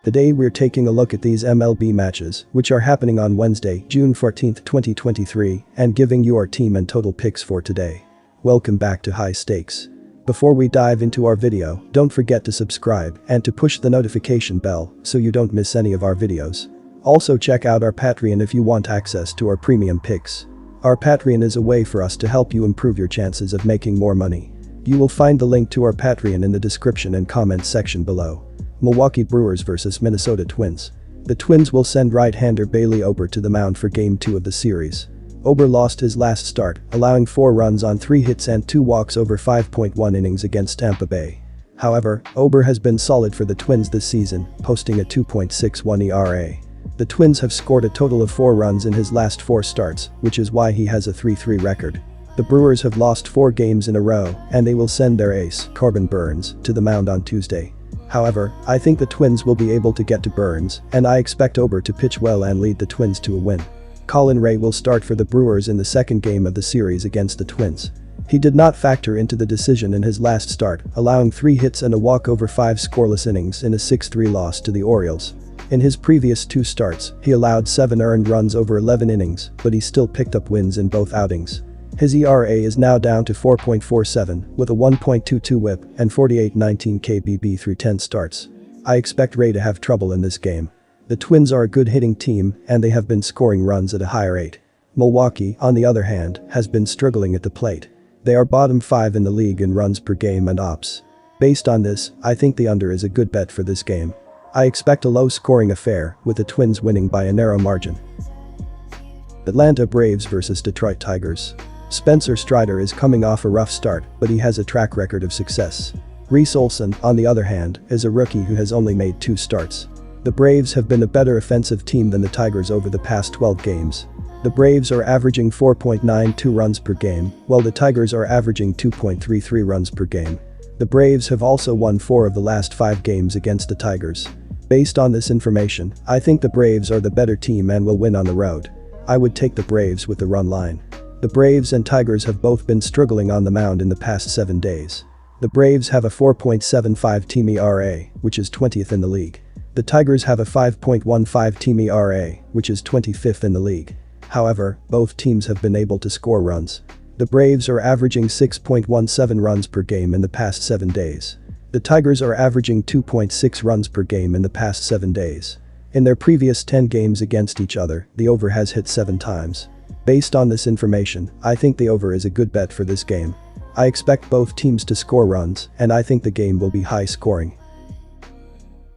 Today we're taking a look at these MLB matches, which are happening on Wednesday, June 14, 2023, and giving you our team and total picks for today. Welcome back to High Stakes. Before we dive into our video, don't forget to subscribe and to push the notification bell so you don't miss any of our videos. Also check out our Patreon if you want access to our premium picks. Our Patreon is a way for us to help you improve your chances of making more money. You will find the link to our Patreon in the description and comments section below. Milwaukee Brewers vs Minnesota Twins. The Twins will send right-hander Bailey Ober to the mound for Game 2 of the series. Ober lost his last start, allowing 4 runs on 3 hits and 2 walks over 5.1 innings against Tampa Bay. However, Ober has been solid for the Twins this season, posting a 2.61 ERA. The Twins have scored a total of 4 runs in his last 4 starts, which is why he has a 3-3 record. The Brewers have lost 4 games in a row, and they will send their ace, Corbin Burnes, to the mound on Tuesday. However, I think the Twins will be able to get to Burnes, and I expect Ober to pitch well and lead the Twins to a win. Colin Rea will start for the Brewers in the second game of the series against the Twins. He did not factor into the decision in his last start, allowing 3 hits and a walk over 5 scoreless innings in a 6-3 loss to the Orioles. In his previous 2 starts, he allowed 7 earned runs over 11 innings, but he still picked up wins in both outings. His ERA is now down to 4.47 with a 1.22 whip and 48.19 kBB through 10 starts. I expect Rea to have trouble in this game. The Twins are a good hitting team and they have been scoring runs at a higher rate. Milwaukee, on the other hand, has been struggling at the plate. They are bottom 5 in the league in runs per game and ops. Based on this, I think the under is a good bet for this game. I expect a low-scoring affair, with the Twins winning by a narrow margin. Atlanta Braves vs Detroit Tigers. Spencer Strider is coming off a rough start, but he has a track record of success. Reese Olson, on the other hand, is a rookie who has only made 2 starts. The Braves have been a better offensive team than the Tigers over the past 12 games. The Braves are averaging 4.92 runs per game, while the Tigers are averaging 2.33 runs per game. The Braves have also won 4 of the last 5 games against the Tigers. Based on this information, I think the Braves are the better team and will win on the road. I would take the Braves with the run line. The Braves and Tigers have both been struggling on the mound in the past 7 days. The Braves have a 4.75 team ERA, which is 20th in the league. The Tigers have a 5.15 team ERA, which is 25th in the league. However, both teams have been able to score runs. The Braves are averaging 6.17 runs per game in the past 7 days. The Tigers are averaging 2.6 runs per game in the past 7 days. In their previous 10 games against each other, the over has hit 7 times. Based on this information, I think the over is a good bet for this game. I expect both teams to score runs, and I think the game will be high scoring.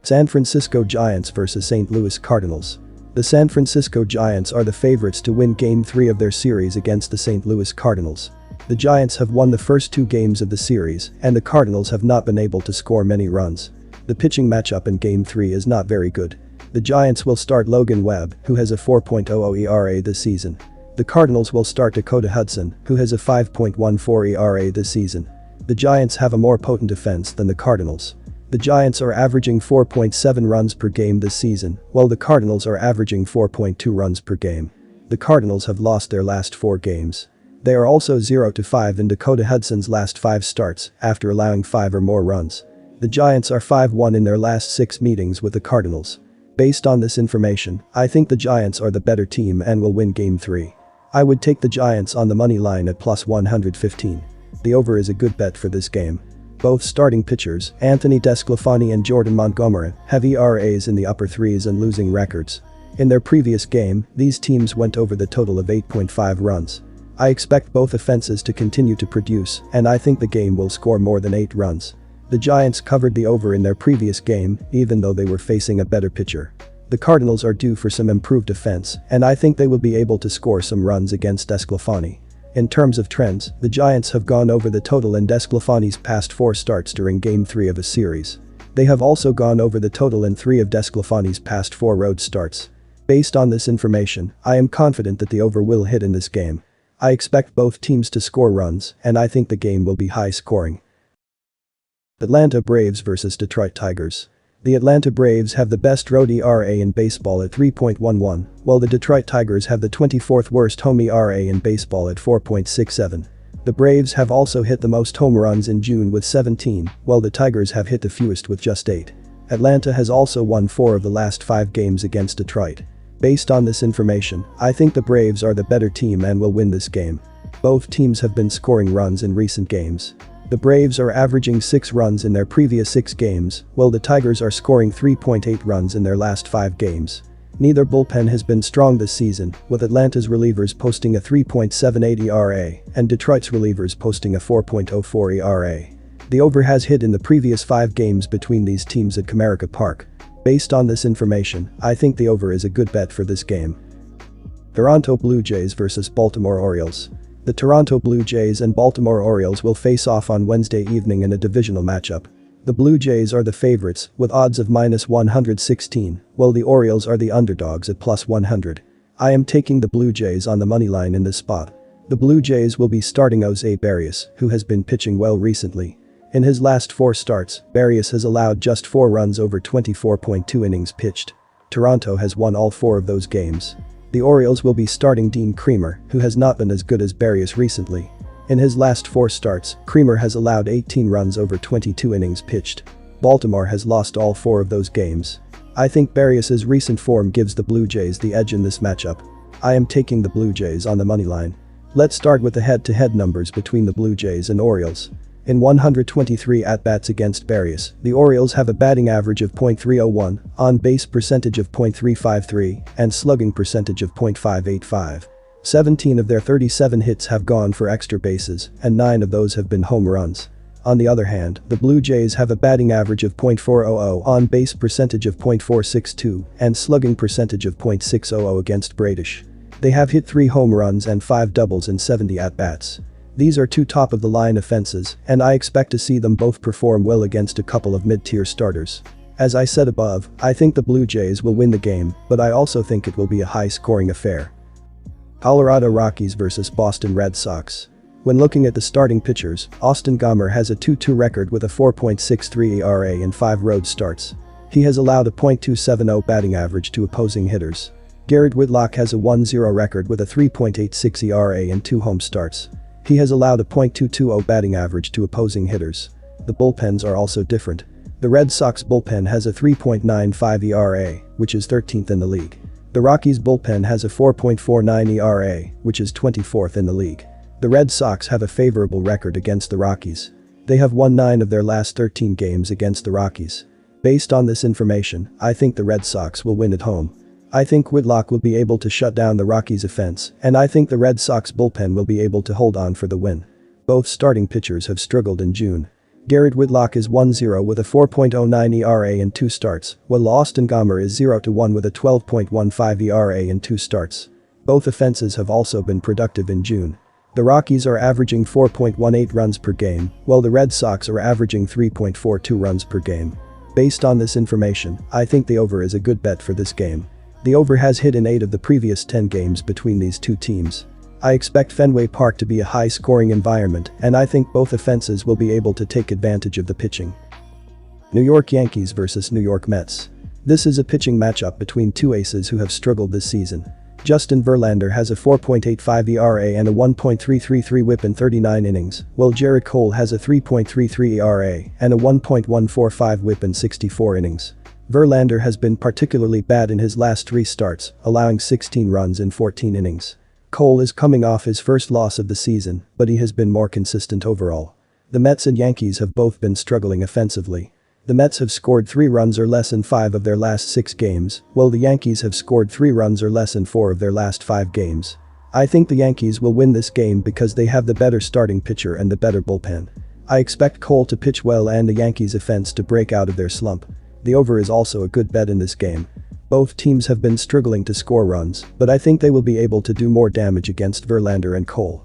San Francisco Giants vs St. Louis Cardinals. The San Francisco Giants are the favorites to win Game 3 of their series against the St. Louis Cardinals. The Giants have won the first 2 games of the series, and the Cardinals have not been able to score many runs. The pitching matchup in Game 3 is not very good. The Giants will start Logan Webb, who has a 4.00 ERA this season. The Cardinals will start Dakota Hudson, who has a 5.14 ERA this season. The Giants have a more potent defense than the Cardinals. The Giants are averaging 4.7 runs per game this season, while the Cardinals are averaging 4.2 runs per game. The Cardinals have lost their last 4 games. They are also 0-5 in Dakota Hudson's last 5 starts, after allowing 5 or more runs. The Giants are 5-1 in their last 6 meetings with the Cardinals. Based on this information, I think the Giants are the better team and will win Game 3. I would take the Giants on the money line at plus 115. The over is a good bet for this game. Both starting pitchers, Anthony DeSclafani and Jordan Montgomery, have ERAs in the upper 3s and losing records. In their previous game, these teams went over the total of 8.5 runs. I expect both offenses to continue to produce, and I think the game will score more than 8 runs. The Giants covered the over in their previous game, even though they were facing a better pitcher. The Cardinals are due for some improved defense, and I think they will be able to score some runs against DeSclafani. In terms of trends, the Giants have gone over the total in DeSclafani's past 4 starts during Game 3 of a series. They have also gone over the total in 3 of DeSclafani's past 4 road starts. Based on this information, I am confident that the over will hit in this game. I expect both teams to score runs, and I think the game will be high scoring. Atlanta Braves vs Detroit Tigers. The Atlanta Braves have the best road ERA in baseball at 3.11, while the Detroit Tigers have the 24th worst home ERA in baseball at 4.67. The Braves have also hit the most home runs in June with 17, while the Tigers have hit the fewest with just 8. Atlanta has also won 4 of the last 5 games against Detroit. Based on this information, I think the Braves are the better team and will win this game. Both teams have been scoring runs in recent games. The Braves are averaging 6 runs in their previous 6 games, while the Tigers are scoring 3.8 runs in their last 5 games. Neither bullpen has been strong this season, with Atlanta's relievers posting a 3.78 ERA and Detroit's relievers posting a 4.04 ERA. The over has hit in the previous 5 games between these teams at Comerica Park. Based on this information, I think the over is a good bet for this game. Toronto Blue Jays vs Baltimore Orioles. The Toronto Blue Jays and Baltimore Orioles will face off on Wednesday evening in a divisional matchup. The Blue Jays are the favorites, with odds of -116, while the Orioles are the underdogs at +100. I am taking the Blue Jays on the moneyline in this spot. The Blue Jays will be starting Jose Barrios, who has been pitching well recently. In his last 4 starts, Barrios has allowed just 4 runs over 24.2 innings pitched. Toronto has won all 4 of those games. The Orioles will be starting Dean Kremer, who has not been as good as Barrios recently. In his last 4 starts, Kremer has allowed 18 runs over 22 innings pitched. Baltimore has lost all 4 of those games. I think Barrios' recent form gives the Blue Jays the edge in this matchup. I am taking the Blue Jays on the moneyline. Let's start with the head-to-head numbers between the Blue Jays and Orioles. In 123 at-bats against Barrios, the Orioles have a batting average of .301, on-base percentage of .353, and slugging percentage of .585. 17 of their 37 hits have gone for extra bases, and 9 of those have been home runs. On the other hand, the Blue Jays have a batting average of .400, on-base percentage of .462, and slugging percentage of .600 against Bradish. They have hit 3 home runs and 5 doubles in 70 at-bats. These are 2 top-of-the-line offenses, and I expect to see them both perform well against a couple of mid-tier starters. As I said above, I think the Blue Jays will win the game, but I also think it will be a high-scoring affair. Colorado Rockies vs Boston Red Sox. When looking at the starting pitchers, Austin Gomber has a 2-2 record with a 4.63 ERA in 5 road starts. He has allowed a .270 batting average to opposing hitters. Garrett Whitlock has a 1-0 record with a 3.86 ERA in 2 home starts. He has allowed a .220 batting average to opposing hitters. The bullpens are also different. The Red Sox bullpen has a 3.95 ERA, which is 13th in the league. The Rockies bullpen has a 4.49 ERA, which is 24th in the league. The Red Sox have a favorable record against the Rockies. They have won 9 of their last 13 games against the Rockies. Based on this information, I think the Red Sox will win at home. I think Whitlock will be able to shut down the Rockies' offense, and I think the Red Sox bullpen will be able to hold on for the win. Both starting pitchers have struggled in June. Garrett Whitlock is 1-0 with a 4.09 ERA in 2 starts, while Austin Gomber is 0-1 with a 12.15 ERA in 2 starts. Both offenses have also been productive in June. The Rockies are averaging 4.18 runs per game, while the Red Sox are averaging 3.42 runs per game. Based on this information, I think the over is a good bet for this game. The over has hit in 8 of the previous 10 games between these 2 teams. I expect Fenway Park to be a high-scoring environment, and I think both offenses will be able to take advantage of the pitching. New York Yankees vs New York Mets. This is a pitching matchup between 2 aces who have struggled this season. Justin Verlander has a 4.85 ERA and a 1.333 WHIP in 39 innings, while Jarrett Cole has a 3.33 ERA and a 1.145 WHIP in 64 innings. Verlander has been particularly bad in his last 3 starts, allowing 16 runs in 14 innings. Cole is coming off his first loss of the season, but he has been more consistent overall. The Mets and Yankees have both been struggling offensively. The Mets have scored 3 runs or less in 5 of their last 6 games, while the Yankees have scored 3 runs or less in 4 of their last 5 games. I think the Yankees will win this game because they have the better starting pitcher and the better bullpen. I expect Cole to pitch well and the Yankees' offense to break out of their slump. The over is also a good bet in this game. Both teams have been struggling to score runs, but I think they will be able to do more damage against Verlander and Cole.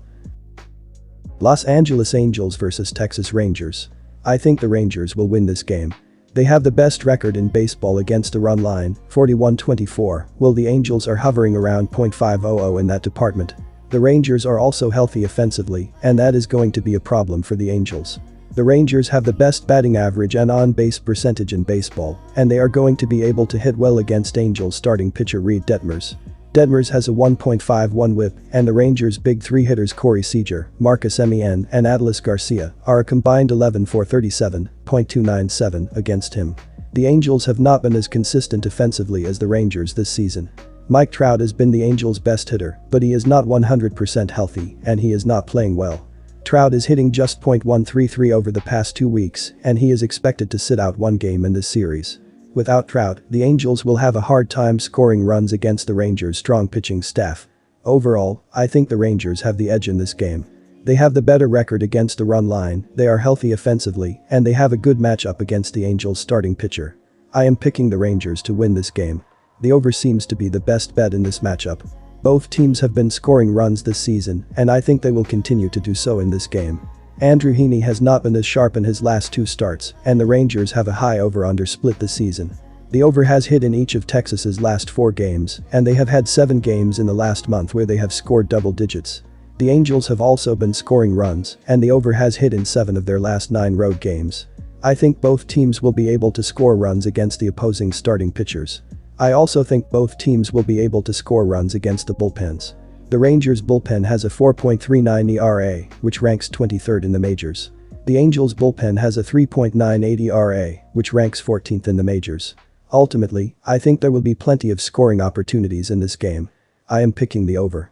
Los Angeles Angels vs Texas Rangers. I think the Rangers will win this game. They have the best record in baseball against the run line, 41-24, while the Angels are hovering around .500 in that department. The Rangers are also healthy offensively, and that is going to be a problem for the Angels. The Rangers have the best batting average and on-base percentage in baseball, and they are going to be able to hit well against Angels starting pitcher Reed Detmers. Detmers has a 1.51 WHIP, and the Rangers' big 3 hitters Corey Seager, Marcus Semien, and Adolis Garcia are a combined 11 for 37.297 against him. The Angels have not been as consistent offensively as the Rangers this season. Mike Trout has been the Angels' best hitter, but he is not 100% healthy and he is not playing well. Trout is hitting just .133 over the past 2 weeks and he is expected to sit out one game in this series. Without Trout, the Angels will have a hard time scoring runs against the Rangers' strong pitching staff. Overall, I think the Rangers have the edge in this game. They have the better record against the run line, they are healthy offensively, and they have a good matchup against the Angels' starting pitcher. I am picking the Rangers to win this game. The over seems to be the best bet in this matchup. Both teams have been scoring runs this season, and I think they will continue to do so in this game. Andrew Heaney has not been as sharp in his last 2 starts, and the Rangers have a high over-under split this season. The over has hit in each of Texas's last 4 games, and they have had 7 games in the last month where they have scored double digits. The Angels have also been scoring runs, and the over has hit in 7 of their last 9 road games. I think both teams will be able to score runs against the opposing starting pitchers. I also think both teams will be able to score runs against the bullpens. The Rangers' bullpen has a 4.39 ERA, which ranks 23rd in the majors. The Angels' bullpen has a 3.98 ERA, which ranks 14th in the majors. Ultimately, I think there will be plenty of scoring opportunities in this game. I am picking the over.